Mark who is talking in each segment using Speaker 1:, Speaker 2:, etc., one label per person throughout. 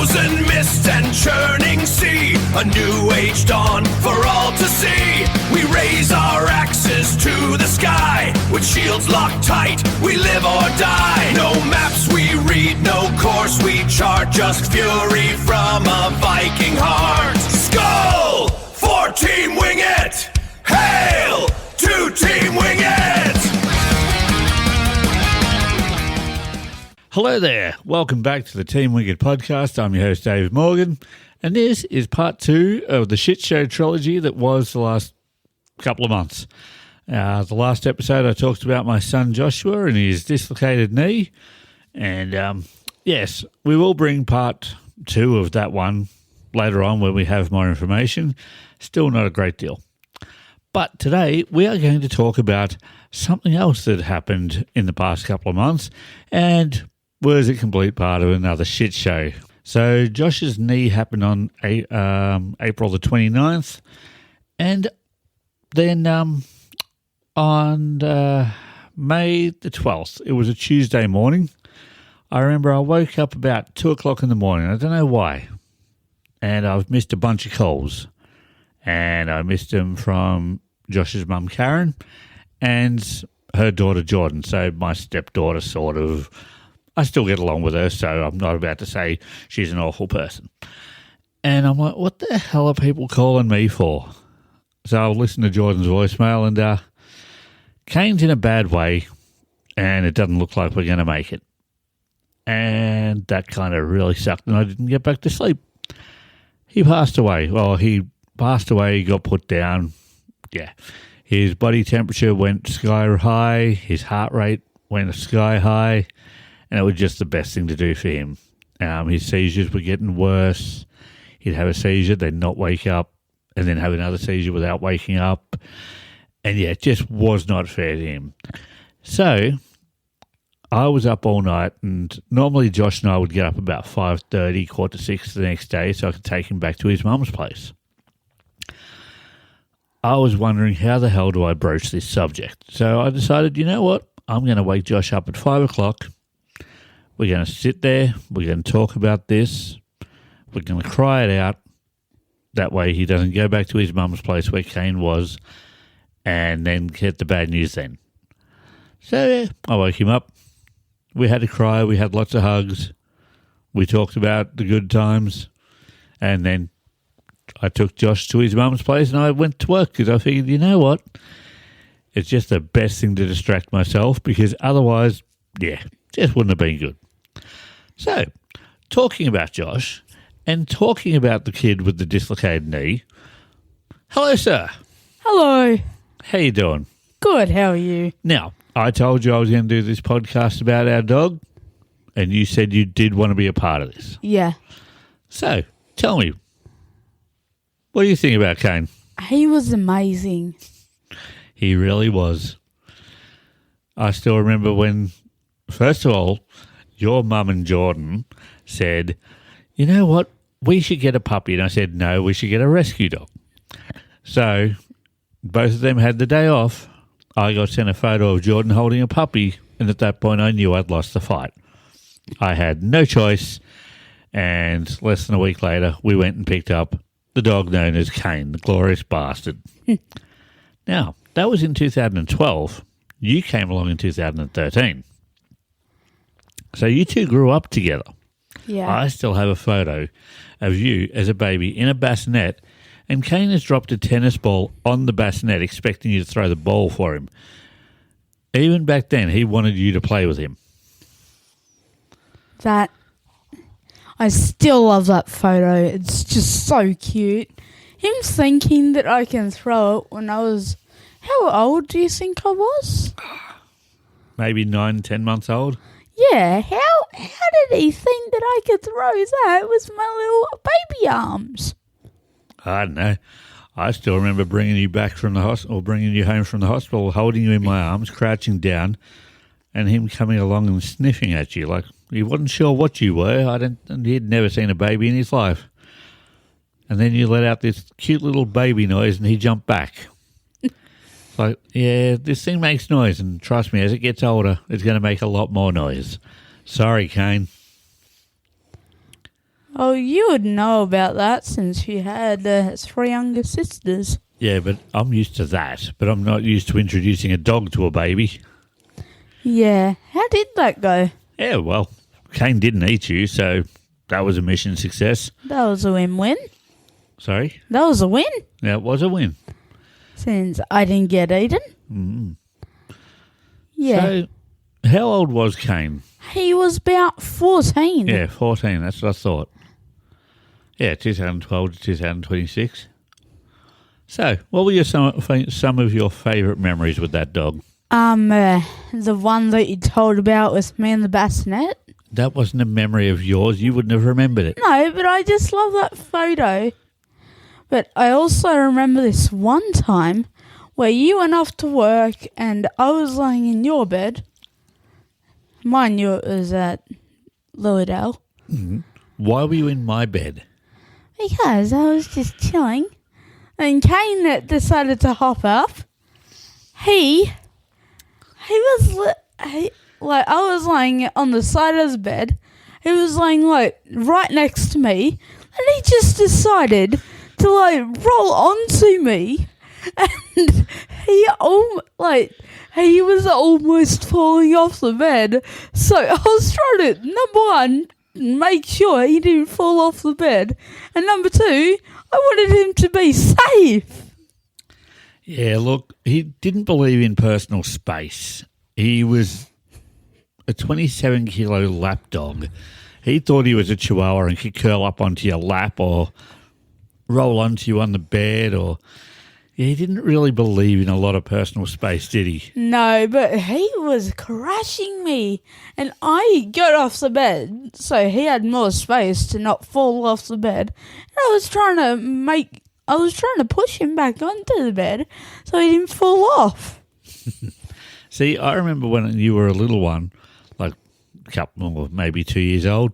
Speaker 1: frozen mist and churning sea, a new age dawn for all to see. We raise our axes to the sky, with shields locked tight, we live or die. No maps we read, no course we chart, just fury from a Viking heart. Skull for Team Wing It! Hail to Team Wing It!
Speaker 2: Hello there. Welcome back to the Team Wing It podcast. I'm your host, Dave Morgan, and this is part 2 of the shit show trilogy that was the last couple of months. The last episode I talked about my son Joshua and his dislocated knee, and yes, we will bring part 2 of that one later on when we have more information. Still not a great deal. But today we are going to talk about something else that happened in the past couple of months and was a complete part of another shit show. So Josh's knee happened on April the 29th, and then on May the 12th, it was a Tuesday morning. I remember I woke up about 2 o'clock in the morning. I don't know why. And I've missed a bunch of calls. And I missed them from Josh's mum, Karen, and her daughter, Jordan. So my stepdaughter sort of, I still get along with her, so I'm not about to say she's an awful person. And I'm like, what the hell are people calling me for? So I'll listen to Jordan's voicemail, and Kane's in a bad way, and it doesn't look like we're going to make it. And that kind of really sucked, and I didn't get back to sleep. He passed away. Well, he passed away, he got put down. Yeah. His body temperature went sky high, his heart rate went sky high, and it was just the best thing to do for him. His seizures were getting worse. He'd have a seizure, then not wake up, and then have another seizure without waking up. And yeah, it just was not fair to him. So I was up all night, and normally Josh and I would get up about 5:30, 5:45 the next day so I could take him back to his mum's place. I was wondering, how the hell do I broach this subject? So I decided, you know what? I'm going to wake Josh up at 5 o'clock. We're going to sit there. We're going to talk about this. We're going to cry it out. That way he doesn't go back to his mum's place where Kane was and then get the bad news then. So yeah, I woke him up. We had a cry. We had lots of hugs. We talked about the good times. And then I took Josh to his mum's place and I went to work because I figured, you know what? It's just the best thing to distract myself, because otherwise, yeah, just wouldn't have been good. So, talking about Josh and talking about the kid with the dislocated knee. Hello, sir.
Speaker 3: Hello.
Speaker 2: How you doing?
Speaker 3: Good, how are you?
Speaker 2: Now, I told you I was going to do this podcast about our dog, and you said you did want to be a part of this.
Speaker 3: Yeah.
Speaker 2: So, tell me, what do you think about Kane?
Speaker 3: He was amazing.
Speaker 2: He really was. I still remember when, first of all, your mum and Jordan said, you know what, we should get a puppy. And I said, no, we should get a rescue dog. So, both of them had the day off. I got sent a photo of Jordan holding a puppy, and at that point I knew I'd lost the fight. I had no choice, and less than a week later, we went and picked up the dog known as Kane, the glorious bastard. Now, that was in 2012. You came along in 2013. So you two grew up together.
Speaker 3: Yeah.
Speaker 2: I still have a photo of you as a baby in a bassinet, and Kane has dropped a tennis ball on the bassinet expecting you to throw the ball for him. Even back then, he wanted you to play with him.
Speaker 3: I still love that photo. It's just so cute. Him thinking that I can throw it when I was... How old do you think I was?
Speaker 2: Maybe 9, 10 months old.
Speaker 3: Yeah, how did he think that I could throw that with my little baby arms?
Speaker 2: I don't know. I still remember bringing you back from the hospital, or bringing you home from the hospital, holding you in my arms, crouching down, and him coming along and sniffing at you like he wasn't sure what you were. He'd never seen a baby in his life. And then you let out this cute little baby noise and he jumped back. Like, yeah, this thing makes noise, and trust me, as it gets older, it's going to make a lot more noise. Sorry, Kane.
Speaker 3: Oh, you would know about that since you had 3 younger sisters.
Speaker 2: Yeah, but I'm used to that. But I'm not used to introducing a dog to a baby.
Speaker 3: Yeah. How did that go?
Speaker 2: Yeah, well, Kane didn't eat you, so that was a mission success.
Speaker 3: That was a win-win.
Speaker 2: Sorry?
Speaker 3: That was a win.
Speaker 2: Yeah, it was a win.
Speaker 3: Since I didn't get eaten.
Speaker 2: Mm.
Speaker 3: Yeah.
Speaker 2: So, how old was Kane?
Speaker 3: He was about 14.
Speaker 2: Yeah, 14. That's what I thought. Yeah, 2012 to 2026. So, what were some of your favourite memories with that dog?
Speaker 3: The one that you told about with me and the bassinet.
Speaker 2: That wasn't a memory of yours. You wouldn't have remembered it.
Speaker 3: No, but I just love that photo. But I also remember this one time where you went off to work and I was lying in your bed. Mine was at Lilydale.
Speaker 2: Mm-hmm. Why were you in my bed?
Speaker 3: Because I was just chilling. And Kane decided to hop up. I was lying on the side of the bed. He was lying right next to me, and he just decided to roll onto me, and he was almost falling off the bed. So I was trying to, number one, make sure he didn't fall off the bed, and number two, I wanted him to be safe.
Speaker 2: Yeah, look, he didn't believe in personal space. He was a 27-kilo lap dog. He thought he was a chihuahua and could curl up onto your lap or roll onto you on the bed he didn't really believe in a lot of personal space, did he?
Speaker 3: No, but he was crashing me, and I got off the bed, so he had more space to not fall off the bed. And I was trying to push him back onto the bed so he didn't fall off.
Speaker 2: See, I remember when you were a little one, like a couple or maybe 2 years old,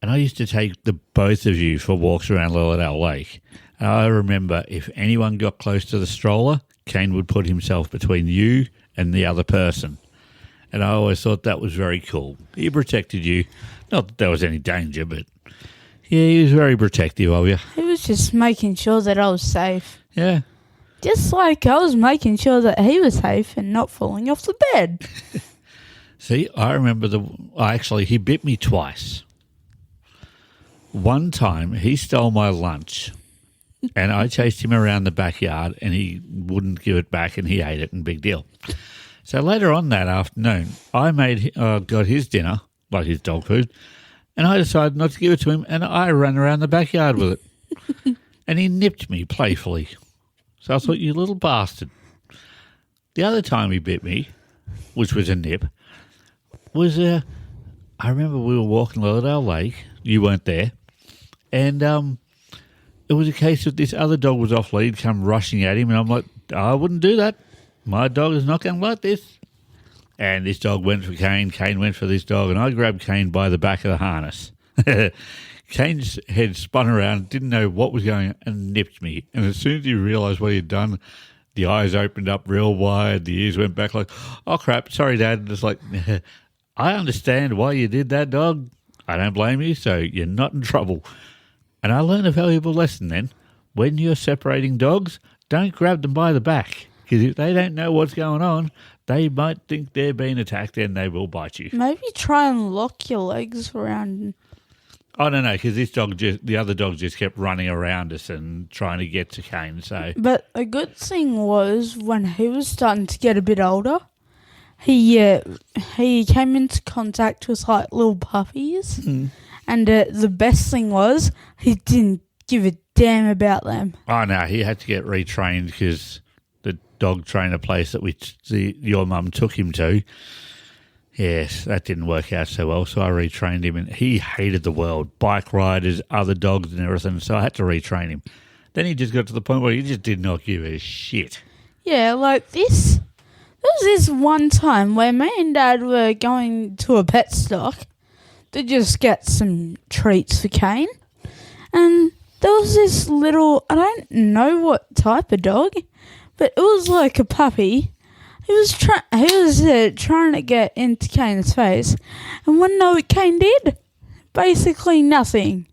Speaker 2: and I used to take the both of you for walks around Lilydale Lake. And I remember if anyone got close to the stroller, Kane would put himself between you and the other person. And I always thought that was very cool. He protected you. Not that there was any danger, but yeah, he was very protective of you.
Speaker 3: He was just making sure that I was safe.
Speaker 2: Yeah.
Speaker 3: Just like I was making sure that he was safe and not falling off the bed.
Speaker 2: See, I remember he bit me twice. One time he stole my lunch and I chased him around the backyard and he wouldn't give it back and he ate it, and big deal. So later on that afternoon, I got his dinner, like his dog food, and I decided not to give it to him, and I ran around the backyard with it. And he nipped me playfully. So I thought, you little bastard. The other time he bit me, which was a nip, was I remember we were walking Lilydale Lake. You weren't there. And it was a case of this other dog was off lead, come rushing at him, and I'm like, I wouldn't do that. My dog is not going to like this. And this dog went for Kane. Kane went for this dog, and I grabbed Kane by the back of the harness. Kane's head spun around, didn't know what was going on, and nipped me. And as soon as he realised what he had done, the eyes opened up real wide, the ears went back like, oh, crap, sorry, Dad. And it's like, I understand why you did that, dog. I don't blame you, so you're not in trouble. And I learned a valuable lesson then. When you're separating dogs, don't grab them by the back, because if they don't know what's going on, they might think they're being attacked and they will bite you.
Speaker 3: Maybe try and lock your legs around.
Speaker 2: I don't know, because the other dog just kept running around us and trying to get to Kane. So,
Speaker 3: but a good thing was when he was starting to get a bit older, he came into contact with little puppies, and the best thing was he didn't give a damn about them.
Speaker 2: Oh no, he had to get retrained because the dog trainer place that your mum took him to, yes, that didn't work out so well. So I retrained him, and he hated the world, bike riders, other dogs, and everything. So I had to retrain him. Then he just got to the point where he just did not give a shit.
Speaker 3: Yeah, like this. There was this one time where me and Dad were going to a pet stock to just get some treats for Kane. And there was this little, I don't know what type of dog, but it was like a puppy. He was trying to get into Kane's face. And want to know what Kane did? Basically nothing.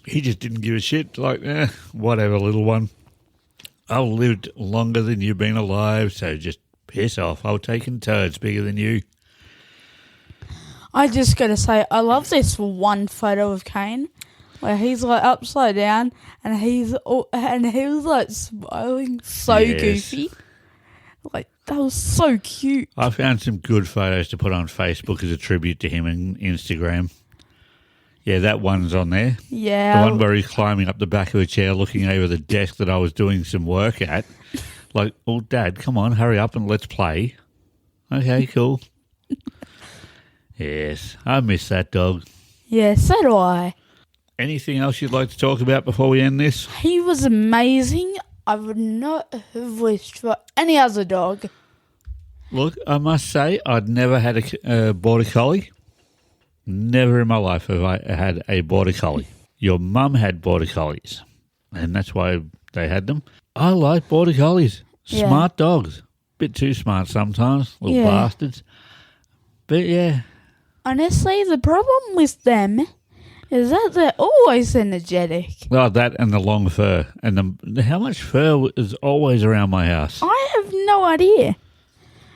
Speaker 2: he just didn't give a shit. Like, whatever, little one. I've lived longer than you've been alive, so just piss off. I'll take in turds bigger than you.
Speaker 3: I just got to say, I love this one photo of Kane where he's like upside down and he was like smiling so goofy. Like, that was so cute.
Speaker 2: I found some good photos to put on Facebook as a tribute to him and Instagram. Yeah, that one's on there.
Speaker 3: Yeah.
Speaker 2: The one where he's climbing up the back of a chair looking over the desk that I was doing some work at. Like, oh, Dad, come on, hurry up and let's play. Okay, cool. Yes, I miss that dog.
Speaker 3: Yeah, so do I.
Speaker 2: Anything else you'd like to talk about before we end this?
Speaker 3: He was amazing. I would not have wished for any other dog.
Speaker 2: Look, I must say, I'd never had a border collie. Never in my life have I had a border collie. Your mum had border collies, and that's why they had them. I like border collies.
Speaker 3: Yeah.
Speaker 2: Smart dogs. Bit too smart sometimes, little bastards. But yeah.
Speaker 3: Honestly, the problem with them is that they're always energetic.
Speaker 2: Oh, that and the long fur. And how much fur is always around my house?
Speaker 3: I have no idea.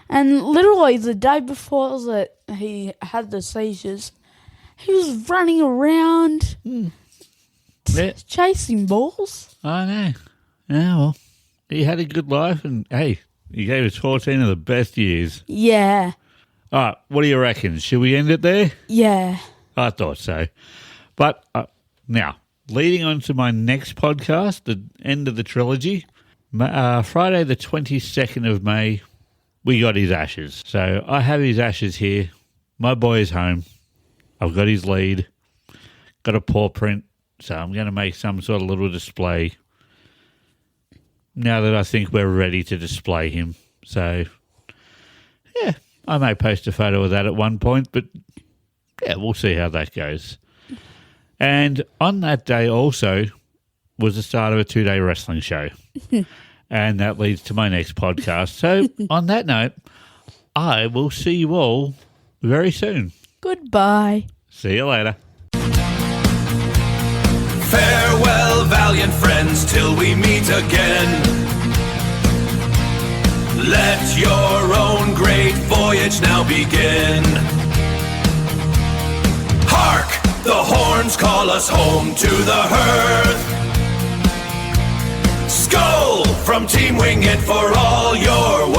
Speaker 3: And literally the day before that he had the seizures, he was running around chasing balls.
Speaker 2: I know. Yeah, well, he had a good life, and hey, he gave us 14 of the best years.
Speaker 3: Yeah.
Speaker 2: All right, what do you reckon? Should we end it there?
Speaker 3: Yeah.
Speaker 2: I thought so. But now, leading on to my next podcast, the end of the trilogy, Friday the 22nd of May, we got his ashes. So I have his ashes here. My boy is home. I've got his lead, got a paw print, so I'm going to make some sort of little display now that I think we're ready to display him. So, yeah, I may post a photo of that at one point, but yeah, we'll see how that goes. And on that day also was the start of a 2-day wrestling show. And that leads to my next podcast. So on that note, I will see you all very soon.
Speaker 3: Goodbye.
Speaker 2: See you later.
Speaker 1: Farewell, valiant friends, till we meet again. Let your own great voyage now begin. Hark! The horns call us home to the hearth. Skull from Team Wing It for all your